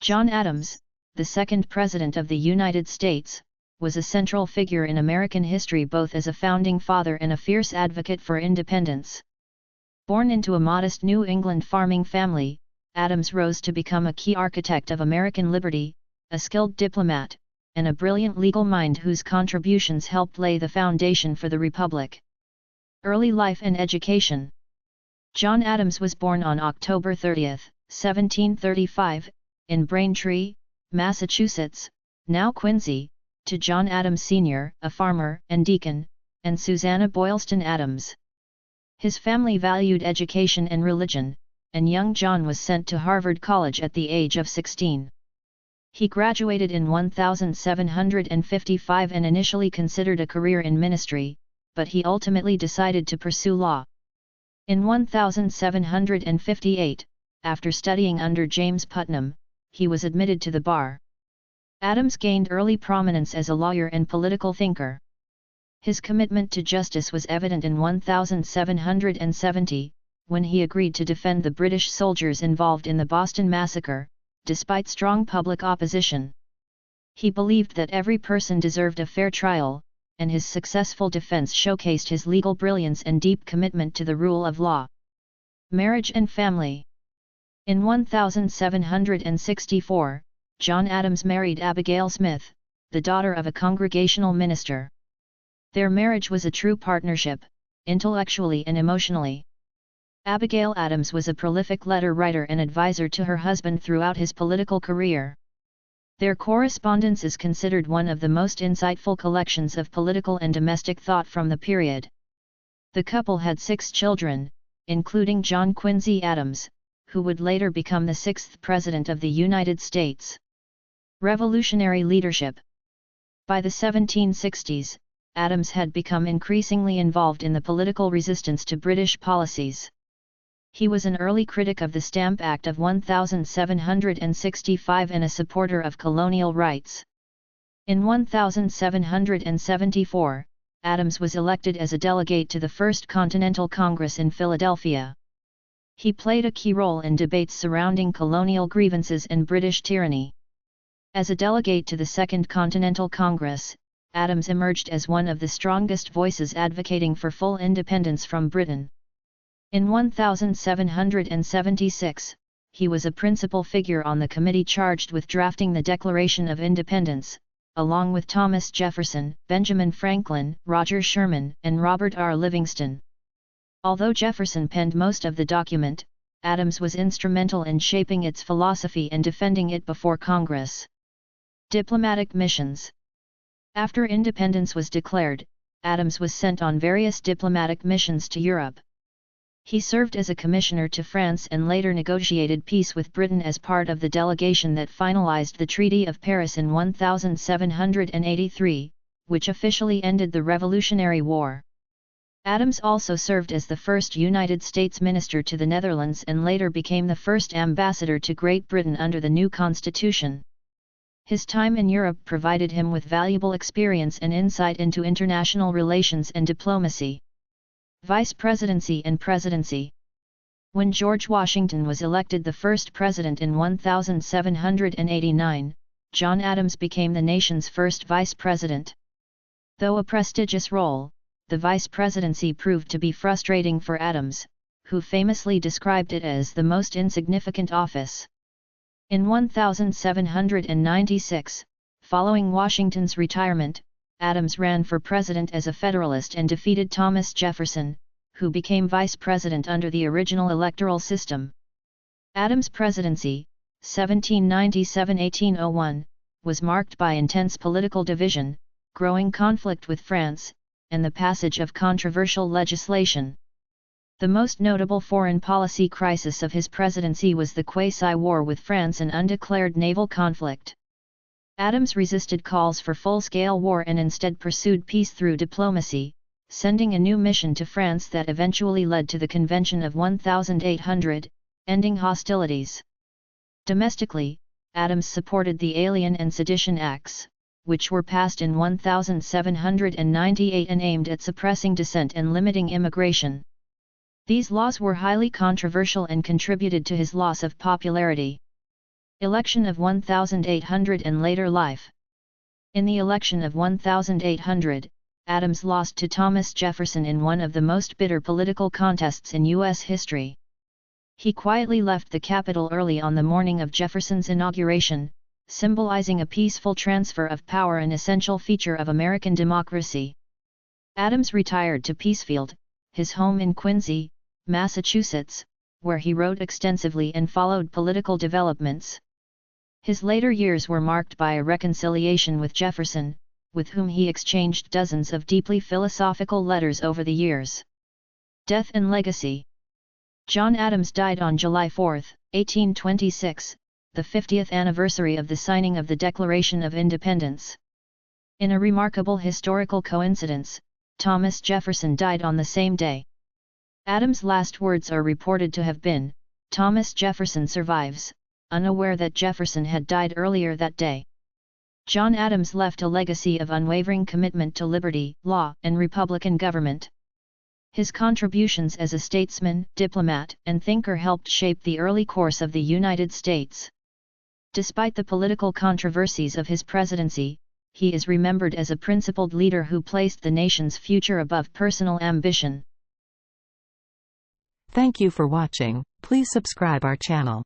John Adams, the second President of the United States, was a central figure in American history both as a founding father and a fierce advocate for independence. Born into a modest New England farming family, Adams rose to become a key architect of American liberty, a skilled diplomat, and a brilliant legal mind whose contributions helped lay the foundation for the Republic. Early life and education. John Adams was born on October 30, 1735, in Braintree, Massachusetts, now Quincy, to John Adams Sr., a farmer and deacon, and Susanna Boylston Adams. His family valued education and religion, and young John was sent to Harvard College at the age of 16. He graduated in 1755 and initially considered a career in ministry, but he ultimately decided to pursue law. In 1758, after studying under James Putnam, he was admitted to the bar. Adams gained early prominence as a lawyer and political thinker. His commitment to justice was evident in 1770, when he agreed to defend the British soldiers involved in the Boston Massacre, despite strong public opposition. He believed that every person deserved a fair trial, and his successful defense showcased his legal brilliance and deep commitment to the rule of law. Marriage and family. In 1764, John Adams married Abigail Smith, the daughter of a Congregational minister. Their marriage was a true partnership, intellectually and emotionally. Abigail Adams was a prolific letter writer and advisor to her husband throughout his political career. Their correspondence is considered one of the most insightful collections of political and domestic thought from the period. The couple had 6 children, including John Quincy Adams, who would later become the 6th President of the United States. Revolutionary leadership. By the 1760s, Adams had become increasingly involved in the political resistance to British policies. He was an early critic of the Stamp Act of 1765 and a supporter of colonial rights. In 1774, Adams was elected as a delegate to the First Continental Congress in Philadelphia. He played a key role in debates surrounding colonial grievances and British tyranny. As a delegate to the Second Continental Congress, Adams emerged as one of the strongest voices advocating for full independence from Britain. In 1776, he was a principal figure on the committee charged with drafting the Declaration of Independence, along with Thomas Jefferson, Benjamin Franklin, Roger Sherman, and Robert R. Livingston. Although Jefferson penned most of the document, Adams was instrumental in shaping its philosophy and defending it before Congress. Diplomatic missions. After independence was declared, Adams was sent on various diplomatic missions to Europe. He served as a commissioner to France and later negotiated peace with Britain as part of the delegation that finalized the Treaty of Paris in 1783, which officially ended the Revolutionary War. Adams also served as the first United States minister to the Netherlands and later became the first ambassador to Great Britain under the new constitution. His time in Europe provided him with valuable experience and insight into international relations and diplomacy. Vice Presidency and Presidency. When George Washington was elected the first president in 1789, John Adams became the nation's first vice president. Though a prestigious role, the vice presidency proved to be frustrating for Adams, who famously described it as the most insignificant office. In 1796, following Washington's retirement, Adams ran for president as a Federalist and defeated Thomas Jefferson, who became vice president under the original electoral system. Adams' presidency, 1797–1801, was marked by intense political division, growing conflict with France, and the passage of controversial legislation. The most notable foreign policy crisis of his presidency was the quasi-war with France, an undeclared naval conflict. Adams resisted calls for full-scale war and instead pursued peace through diplomacy, sending a new mission to France that eventually led to the Convention of 1800, ending hostilities. Domestically, Adams supported the Alien and Sedition Acts, which were passed in 1798 and aimed at suppressing dissent and limiting immigration. These laws were highly controversial and contributed to his loss of popularity. Election of 1800 and later life. In the election of 1800, Adams lost to Thomas Jefferson in one of the most bitter political contests in U.S. history. He quietly left the Capitol early on the morning of Jefferson's inauguration, symbolizing a peaceful transfer of power, an essential feature of American democracy. Adams retired to Peacefield, his home in Quincy, Massachusetts, where he wrote extensively and followed political developments. His later years were marked by a reconciliation with Jefferson, with whom he exchanged dozens of deeply philosophical letters over the years. Death and legacy. John Adams died on July 4, 1826, the 50th anniversary of the signing of the Declaration of Independence. In a remarkable historical coincidence, Thomas Jefferson died on the same day. Adams' last words are reported to have been, "Thomas Jefferson survives," unaware that Jefferson had died earlier that day. John Adams left a legacy of unwavering commitment to liberty, law, and republican government. His contributions as a statesman, diplomat, and thinker helped shape the early course of the United States. Despite the political controversies of his presidency, he is remembered as a principled leader who placed the nation's future above personal ambition. Thank you for watching. Please subscribe our channel.